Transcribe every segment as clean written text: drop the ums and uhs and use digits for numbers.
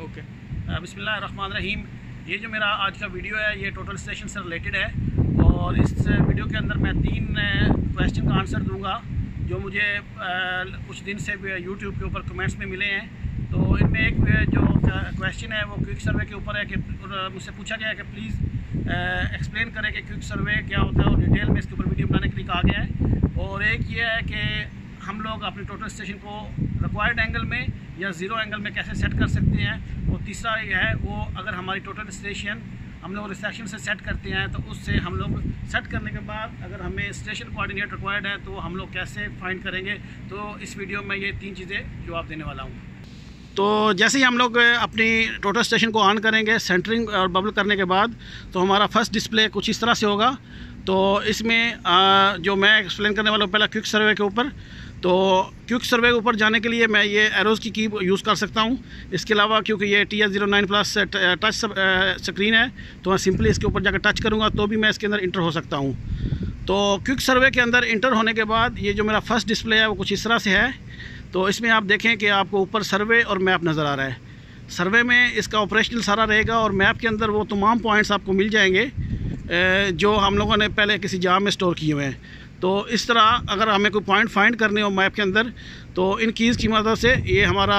Okay. बिस्मिल्लाहिर्रहमानिर्रहीम। ये जो मेरा आज का वीडियो है ये टोटल स्टेशन से रिलेटेड है और इस वीडियो के अंदर मैं 3 क्वेश्चन का आंसर दूंगा जो मुझे कुछ दिन से यूट्यूब के ऊपर कमेंट्स में मिले हैं। तो इनमें एक जो क्वेश्चन है वो क्विक सर्वे के ऊपर है कि मुझसे पूछा गया है कि प्लीज़ एक्सप्लेन करें कि क्विक सर्वे क्या होता है और डिटेल में इसके ऊपर वीडियो बनाने के लिए कहा गया है। और एक ये है कि हम लोग अपने टोटल स्टेशन को रिक्वायर्ड एंगल में या ज़ीरो एंगल में कैसे सेट कर सकते हैं। और तीसरा ये है वो अगर हमारी टोटल स्टेशन हम लोग रिसेप्शन से सेट करते हैं तो उससे हम लोग सेट करने के बाद अगर हमें स्टेशन कोऑर्डिनेट रिक्वायर्ड है तो हम लोग कैसे फाइंड करेंगे। तो इस वीडियो में ये 3 चीज़ें जवाब देने वाला हूँ। तो जैसे ही हम लोग अपनी टोटल स्टेशन को ऑन करेंगे सेंटरिंग और बबल करने के बाद तो हमारा फर्स्ट डिस्प्ले कुछ इस तरह से होगा। तो इसमें जो मैं एक्सप्लेन करने वाला हूँ पहला क्विक सर्वे के ऊपर। तो क्विक सर्वे के ऊपर जाने के लिए मैं ये एरोज़ की यूज़ कर सकता हूँ। इसके अलावा क्योंकि ये TS09 प्लस टच स्क्रीन है तो मैं सिंपली इसके ऊपर जाकर टच करूँगा तो भी मैं इसके अंदर इंटर हो सकता हूँ। तो क्विक सर्वे के अंदर इंटर होने के बाद ये जो मेरा फर्स्ट डिस्प्ले है वो कुछ इस तरह से है। तो इसमें आप देखें कि आपको ऊपर सर्वे और मैप नज़र आ रहा है। सर्वे में इसका ऑपरेशनल सारा रहेगा और मैप के अंदर वो तमाम पॉइंट्स आपको मिल जाएंगे जो हम लोगों ने पहले किसी जाम में स्टोर किए हुए हैं। तो इस तरह अगर हमें कोई पॉइंट फाइंड करने हो मैप के अंदर तो इन कीज़ की मदद से ये हमारा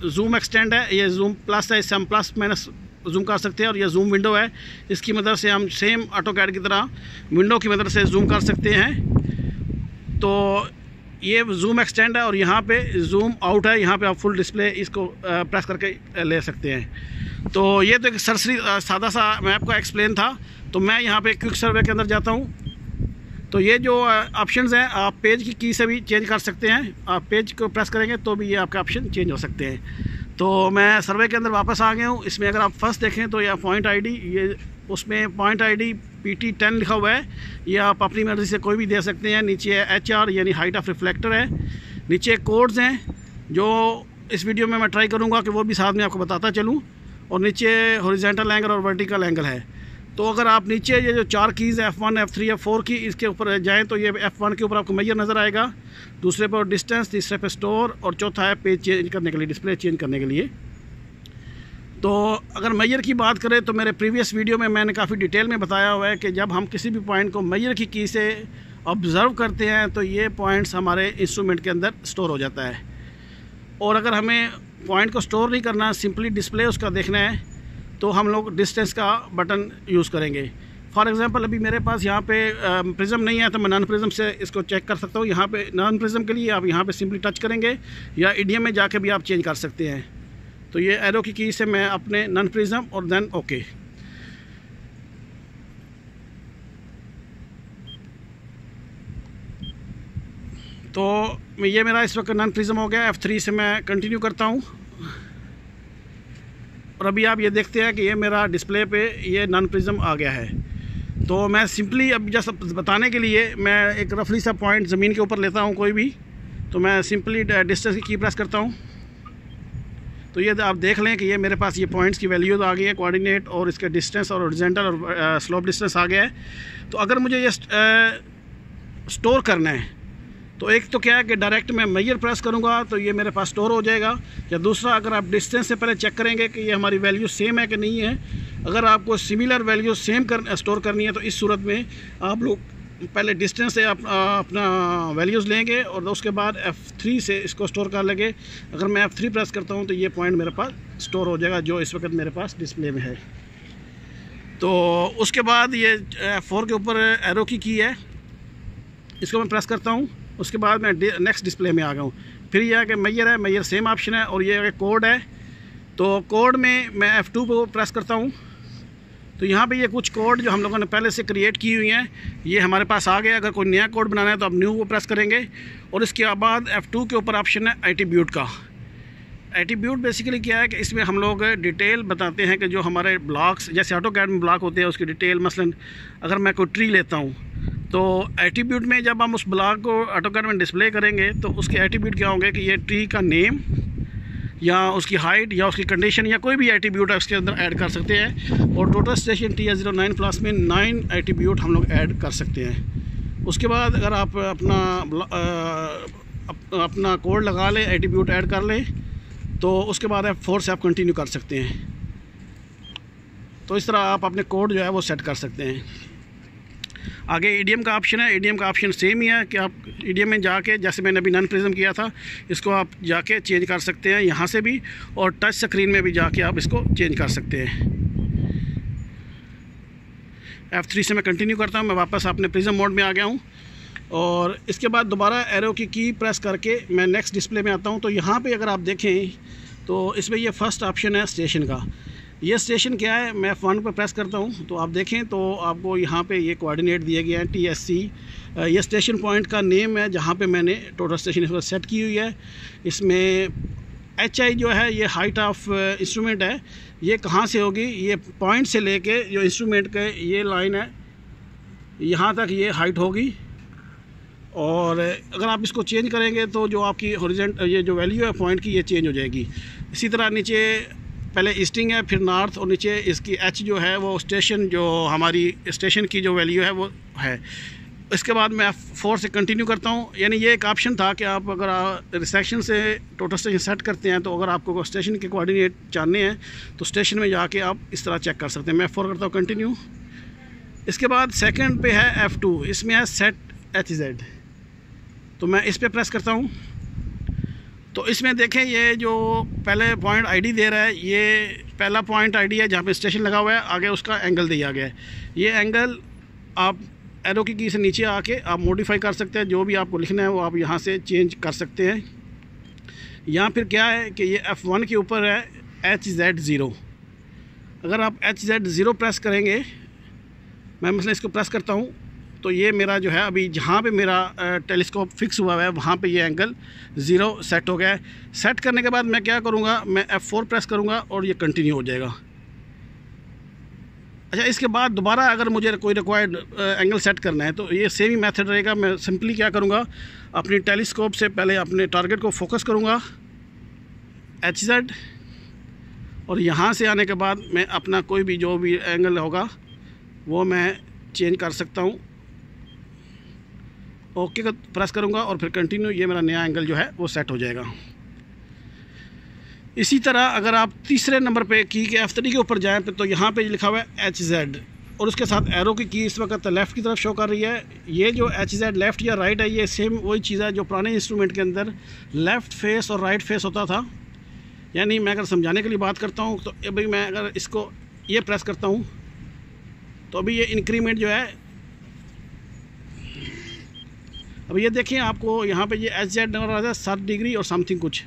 जूम एक्सटेंड है, ये जूम प्लस है, इससे हम प्लस माइनस जूम कर सकते हैं। और ये जूम विंडो है, इसकी मदद से हम सेम ऑटोकैड की तरह विंडो की मदद से जूम कर सकते हैं। तो ये जूम एक्सटेंड है और यहाँ पे जूम आउट है, यहाँ पे आप फुल डिस्प्ले इसको प्रेस करके ले सकते हैं। तो ये तो एक सरसरी सादा सा मैप का एक्सप्लेन था। तो मैं यहाँ पे क्विक सर्वे के अंदर जाता हूँ। तो ये जो ऑप्शंस हैं आप पेज की से भी चेंज कर सकते हैं। आप पेज को प्रेस करेंगे तो भी ये आपके ऑप्शन चेंज हो सकते हैं। तो मैं सर्वे के अंदर वापस आ गया हूँ। इसमें अगर आप फर्स्ट देखें तो यह पॉइंट आईडी, ये उसमें पॉइंट आईडी PT10 लिखा हुआ है। ये आप अपनी मर्ज़ी से कोई भी दे सकते हैं। नीचे HR यानी हाइट ऑफ रिफ्लेक्टर है। नीचे कोड्स हैं जो इस वीडियो में मैं ट्राई करूँगा कि वो भी साथ में आपको बताता चलूँ। और नीचे हॉरिजॉन्टल एंगल और वर्टिकल एंगल है। तो अगर आप नीचे ये जो 4 कीज़ है F1 F3 F4 की इसके ऊपर जाएँ तो ये F1 के ऊपर आपको मेजर नज़र आएगा, दूसरे पर डिस्टेंस, तीसरे पे स्टोर और चौथा है पेज चेंज करने के लिए, डिस्प्ले चेंज करने के लिए। तो अगर मेजर की बात करें तो मेरे प्रीवियस वीडियो में मैंने काफ़ी डिटेल में बताया हुआ है कि जब हम किसी भी पॉइंट को मेजर की की से ऑब्ज़र्व करते हैं तो ये पॉइंट्स हमारे इंस्ट्रूमेंट के अंदर स्टोर हो जाता है। और अगर हमें पॉइंट को स्टोर नहीं करना, सिंपली डिस्प्ले उसका देखना है तो हम लोग डिस्टेंस का बटन यूज़ करेंगे। फॉर एग्ज़ाम्पल अभी मेरे पास यहाँ पे प्रिज्म नहीं है तो मैं नॉन प्रिज्म से इसको चेक कर सकता हूँ। यहाँ पे नॉन प्रिज्म के लिए आप यहाँ पे सिंपली टच करेंगे या ईडीएम में जाके भी आप चेंज कर सकते हैं। तो ये एरो की से मैं अपने नॉन प्रिज्म और देन ओके। तो ये मेरा इस वक्त नॉन प्रिज्म हो गया। F3 से मैं कंटिन्यू करता हूँ और अभी आप ये देखते हैं कि ये मेरा डिस्प्ले पे ये नॉन प्रिज्म आ गया है। तो मैं सिंपली अब जैसा बताने के लिए मैं एक रफली सा पॉइंट ज़मीन के ऊपर लेता हूँ कोई भी। तो मैं सिंपली डिस्टेंस की प्रेस करता हूँ। तो ये आप देख लें कि ये मेरे पास ये पॉइंट्स की वैल्यूज़ आ गई है, कोऑर्डिनेट और इसके डिस्टेंस और हॉरिजॉन्टल और स्लोप डिस्टेंस आ गया है। तो अगर मुझे ये स्टोर करना है तो एक तो क्या है कि डायरेक्ट मैं मेजर प्रेस करूंगा तो ये मेरे पास स्टोर हो जाएगा। या दूसरा अगर आप डिस्टेंस से पहले चेक करेंगे कि ये हमारी वैल्यू सेम है कि नहीं है। अगर आपको सिमिलर वैल्यू सेम स्टोर करनी है तो इस सूरत में आप लोग पहले डिस्टेंस से अपना वैल्यूज़ लेंगे और उसके बाद F3 से इसको स्टोर कर लेंगे। अगर मैं F3 प्रेस करता हूँ तो ये पॉइंट मेरे पास स्टोर हो जाएगा जो इस वक्त मेरे पास डिस्प्ले में है। तो उसके बाद ये F4 के ऊपर एरो की है, इसको मैं प्रेस करता हूँ। उसके बाद मैं नेक्स्ट डिस्प्ले में आ गया हूँ। फिर यह है कि मेजर है, मेजर सेम ऑप्शन है। और ये कोड है तो कोड में मैं F2 को प्रेस करता हूँ। तो यहाँ पे ये कुछ कोड जो हम लोगों ने पहले से क्रिएट की हुई हैं ये हमारे पास आ गया। अगर कोई नया कोड बनाना है तो आप न्यू को प्रेस करेंगे। और इसके बाद F2 के ऊपर ऑप्शन है एट्रीब्यूट का। एट्रीब्यूट बेसिकली क्या है कि इसमें हम लोग डिटेल बताते हैं कि जो हमारे ब्लॉक्स जैसे ऑटोकैड में ब्लॉक होते हैं उसकी डिटेल। मसलन अगर मैं कोई ट्री लेता हूँ तो एट्रीब्यूट में जब हम उस ब्लॉक को ऑटोकैड में डिस्प्ले करेंगे तो उसके एट्रीब्यूट क्या होंगे कि ये ट्री का नेम या उसकी हाइट या उसकी कंडीशन या कोई भी एट्रीब्यूट है उसके अंदर ऐड कर सकते हैं। और टोटल स्टेशन TS09 प्लस में 9 एट्रीब्यूट हम लोग ऐड कर सकते हैं। उसके बाद अगर आप अपना कोड लगा लें, एट्रीब्यूट ऐड कर लें तो उसके बाद F4 से आप कंटिन्यू कर सकते हैं। तो इस तरह आप अपने कोड जो है वो सेट कर सकते हैं। आगे ईडीएम का ऑप्शन है। ईडीएम का ऑप्शन सेम ही है कि आप ईडीएम में जाके, जैसे मैंने अभी नन प्रिज्म किया था, इसको आप जाके चेंज कर सकते हैं यहाँ से भी, और टच स्क्रीन में भी जाके आप इसको चेंज कर सकते हैं। F3 से मैं कंटिन्यू करता हूँ। मैं वापस अपने प्रिज्म मोड में आ गया हूँ, और इसके बाद दोबारा एरो की प्रेस करके मैं नेक्स्ट डिस्प्ले में आता हूँ। तो यहाँ पे अगर आप देखें तो इसमें ये फर्स्ट ऑप्शन है स्टेशन का। ये स्टेशन क्या है, मैं F1 पर प्रेस करता हूँ तो आप देखें तो आपको यहाँ पे ये कोऑर्डिनेट दिए गए हैं TSC। ये स्टेशन पॉइंट का नेम है जहाँ पे मैंने टोटल स्टेशन इस पर सेट की हुई है। इसमें HI जो है ये हाइट ऑफ इंस्ट्रूमेंट है। ये कहाँ से होगी, ये पॉइंट से लेके जो इंस्ट्रूमेंट के ये लाइन है यहाँ तक ये हाइट होगी। और अगर आप इसको चेंज करेंगे तो जो आपकी हॉरिजॉन्टल ये जो वैल्यू है पॉइंट की, ये चेंज हो जाएगी। इसी तरह नीचे पहले ईस्टिंग है, फिर नॉर्थ, और नीचे इसकी H जो है वो स्टेशन, जो हमारी स्टेशन की जो वैल्यू है वो है। इसके बाद मैं F4 से कंटिन्यू करता हूँ। यानी ये एक ऑप्शन था कि आप अगर रिसेक्शन से टोटल स्टेशन सेट करते हैं तो अगर आपको स्टेशन के कोऑर्डिनेट जानने हैं तो स्टेशन में जाके आप इस तरह चेक कर सकते हैं। मैं F4 करता हूँ कंटिन्यू। इसके बाद सेकंड पे है F2, इसमें है सेट HZ। तो मैं इस पर प्रेस करता हूँ। तो इसमें देखें ये जो पहले पॉइंट आईडी दे रहा है, ये पहला पॉइंट आईडी है जहाँ पे स्टेशन लगा हुआ है। आगे उसका एंगल दिया गया है। ये एंगल आप एरो की से नीचे आके आप मॉडिफाई कर सकते हैं। जो भी आपको लिखना है वो आप यहाँ से चेंज कर सकते हैं। यहाँ फिर क्या है कि ये F1 के ऊपर है HZ0। अगर आप HZ0 प्रेस करेंगे, मैं मतलब इसको प्रेस करता हूँ तो ये मेरा जो है अभी जहाँ पे मेरा टेलीस्कोप फिक्स हुआ है वहाँ पे ये एंगल 0 सेट हो गया है। सेट करने के बाद मैं क्या करूँगा, मैं F4 प्रेस करूँगा और ये कंटिन्यू हो जाएगा। अच्छा, इसके बाद दोबारा अगर मुझे कोई रिक्वायर्ड एंगल सेट करना है तो ये सेम ही मेथड रहेगा। मैं सिंपली क्या करूँगा, अपनी टेलीस्कोप से पहले अपने टारगेट को फोकस करूँगा HZ, और यहाँ से आने के बाद मैं अपना कोई भी जो भी एंगल होगा वो मैं चेंज कर सकता हूँ। ओके का प्रेस करूँगा और फिर कंटिन्यू, ये मेरा नया एंगल जो है वो सेट हो जाएगा। इसी तरह अगर आप तीसरे नंबर पे की के F3 के ऊपर जाएं तो यहाँ पे लिखा हुआ है HZ, और उसके साथ एरो की इस वक्त लेफ़्ट की तरफ शो कर रही है। ये जो HZ लेफ़्ट या राइट है, ये सेम वही चीज़ है जो पुराने इंस्ट्रूमेंट के अंदर लेफ़्ट फेस और राइट फेस होता था। यानी मैं अगर समझाने के लिए बात करता हूँ तो अभी मैं अगर इसको ये प्रेस करता हूँ तो अभी ये इंक्रीमेंट जो है, अब ये देखें आपको यहाँ पे ये HZ नज़र आ रहा है 7 डिग्री और समथिंग कुछ।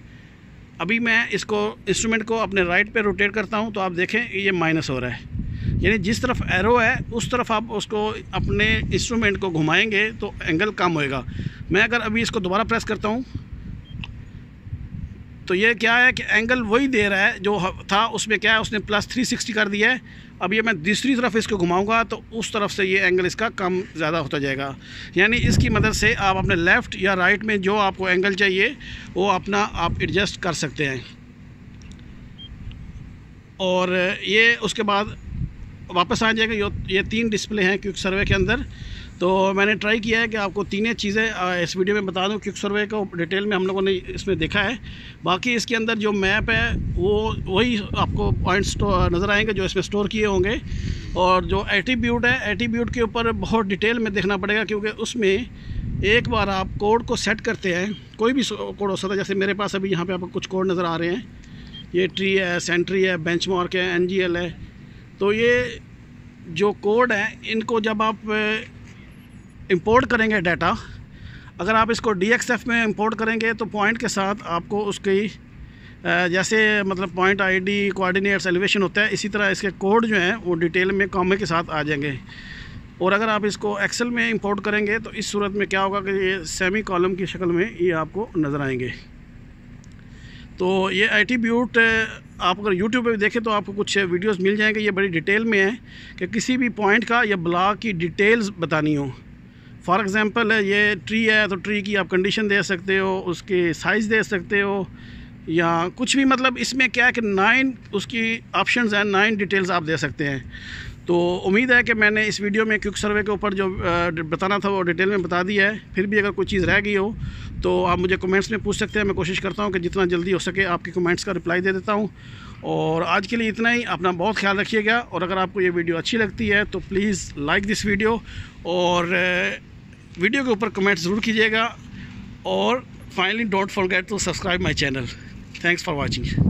अभी मैं इसको इंस्ट्रूमेंट को अपने राइट पे रोटेट करता हूँ तो आप देखें ये माइनस हो रहा है। यानी जिस तरफ एरो है उस तरफ आप उसको अपने इंस्ट्रूमेंट को घुमाएंगे तो एंगल कम होएगा। मैं अगर अभी इसको दोबारा प्रेस करता हूँ तो ये क्या है कि एंगल वही दे रहा है जो था, उसमें क्या है उसने +360 कर दिया है। अब ये मैं दूसरी तरफ इसको घुमाऊंगा तो उस तरफ से ये एंगल इसका कम ज़्यादा होता जाएगा। यानी इसकी मदद से आप अपने लेफ़्ट या राइट में जो आपको एंगल चाहिए वो अपना आप एडजस्ट कर सकते हैं। और ये उसके बाद वापस आ जाएगा। ये 3 डिस्प्ले हैं क्विक सर्वे के अंदर। तो मैंने ट्राई किया है कि आपको तीनों चीज़ें इस वीडियो में बता दूं। क्विक सर्वे को डिटेल में हम लोगों ने इसमें देखा है। बाकी इसके अंदर जो मैप है वो वही आपको पॉइंट्स नज़र आएंगे जो इसमें स्टोर किए होंगे। और जो एट्रीब्यूट है, एट्रीब्यूट के ऊपर बहुत डिटेल में देखना पड़ेगा, क्योंकि उसमें एक बार आप कोड को सेट करते हैं, कोई भी कोड हो सकता है। जैसे मेरे पास अभी यहाँ पर आपको कुछ कोड नज़र आ रहे हैं। ये ट्री है, सेंट्री है, बेंचमार्क है, NGL है। तो ये जो कोड है इनको जब आप इंपोर्ट करेंगे डाटा, अगर आप इसको DXF में इंपोर्ट करेंगे तो पॉइंट के साथ आपको उसकी जैसे मतलब पॉइंट ID, कोऑर्डिनेट्स, एलिवेशन होता है, इसी तरह इसके कोड जो हैं वो डिटेल में कॉमे के साथ आ जाएंगे। और अगर आप इसको एक्सेल में इंपोर्ट करेंगे तो इस सूरत में क्या होगा कि ये सेमी कॉलम की शक्ल में ये आपको नज़र आएंगे। तो ये एट्रीब्यूट आप अगर यूट्यूब पे भी देखें तो आपको कुछ वीडियोस मिल जाएंगे। ये बड़ी डिटेल में है कि किसी भी पॉइंट का या ब्लॉक की डिटेल्स बतानी हो। फॉर एग्ज़ाम्पल ये ट्री है तो ट्री की आप कंडीशन दे सकते हो, उसके साइज़ दे सकते हो, या कुछ भी। मतलब इसमें क्या है कि 9 उसकी ऑप्शंस हैं, 9 डिटेल्स आप दे सकते हैं। तो उम्मीद है कि मैंने इस वीडियो में क्विक सर्वे के ऊपर जो बताना था वो डिटेल में बता दिया है। फिर भी अगर कोई चीज़ रह गई हो तो आप मुझे कमेंट्स में पूछ सकते हैं। मैं कोशिश करता हूँ कि जितना जल्दी हो सके आपके कमेंट्स का रिप्लाई दे देता हूँ। और आज के लिए इतना ही। अपना बहुत ख्याल रखिएगा, और अगर आपको ये वीडियो अच्छी लगती है तो प्लीज़ लाइक दिस वीडियो, और वीडियो के ऊपर कमेंट ज़रूर कीजिएगा, और finally don't forget to subscribe my channel. Thanks for watching.